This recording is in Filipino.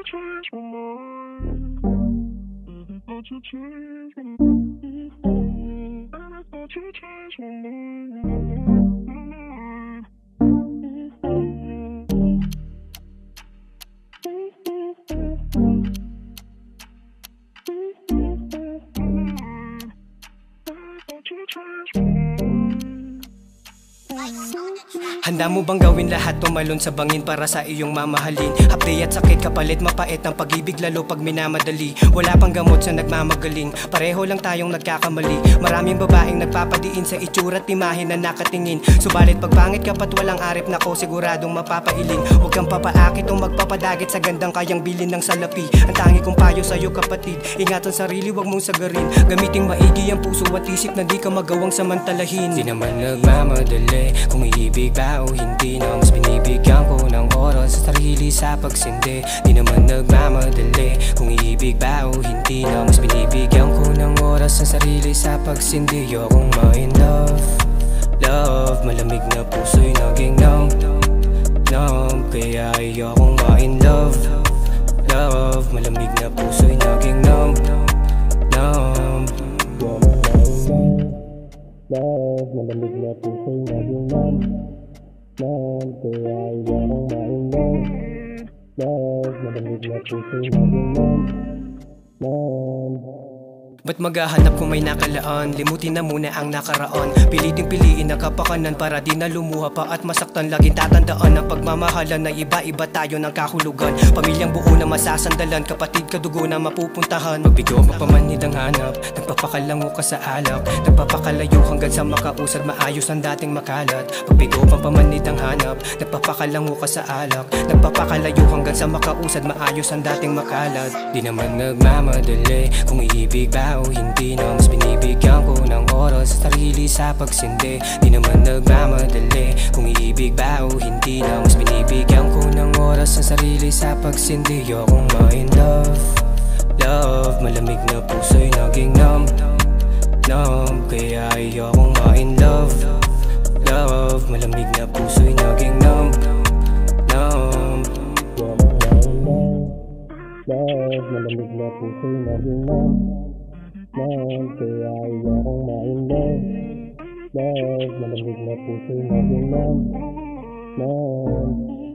change my mind. Baby, thought you changed my mind. Baby, thought you changed my mind. Handa mo bang gawin lahat, tumalon sa bangin para sa iyong mamahalin? Hapdi at sakit kapalit, mapait ang pag-ibig lalo pag minamadali. Wala pang gamot sa nagmamagaling, pareho lang tayong nagkakamali. Maraming babaeng nagpapadiin sa itsura at imahe na nakatingin. Subalit pag pangit ka pat walang arip, nako siguradong mapapailing. Huwag kang papaakit o magpapadagit sa gandang kayang bilin ng salapi. Ang tangi kong payo sa'yo kapatid, ingatan sarili, huwag mong sagarin. Gamiting maigi ang puso at isip na di ka magawang samantalahin. Di naman nagmamadali kung iibig ba o hindi na. Mas binibigyan ko ng oras sa sarili sa pagsindi. Di naman nagmamadali kung iibig ba o hindi na. Mas binibigyan ko ng oras sa sarili sa pagsindi. Ayokong ma-in love, love. Malamig na puso'y naging numb, numb. Kaya ayokong ma-in love, love. Malamig na puso'y naging numb, numb. Love, malamig na puso'y naging numb, numb. Kaya ayokong ma-in love, love. Malamig na puso'y naging numb, numb. Ba't maghahanap kung may nakalaan? Limutin na muna ang nakaraan. Piliting piliin ang kapakanan para di na lumuha pa at masaktan. Laging tatandaan ang pagmamahalan na iba-iba tayo ng kahulugan. Pamilyang buo na masasandalan, kapatid kadugo na mapupuntahan. Magbigo magpamanid ang hanap, nagpapakalango ka sa alak. Nagpapakalayo hanggang sa makausad, maayos ang dating makalat. Magbigo pampamanid ang hanap, nagpapakalango ka sa alak. Nagpapakalayo hanggang sa makausad, maayos ang dating makalat. Di naman nagmamadali kung iibig ba o hindi na. Mas binibigyan ko ng oras sa sarili sa pagsindi. Di naman nagmamadali kung iibig ba o hindi na. Mas binibigyan ko ng oras sa sarili sa pagsindi. Ayokong ma-in love, love. Malamig na puso'y naging numb, numb. Kaya ayokong ma-in love, love. Malamig na puso'y naging numb, numb. Love, malamig na puso'y naging numb, numb. Kaya ayokong ma-in love, love. Malamig na puso'y naging numb, numb.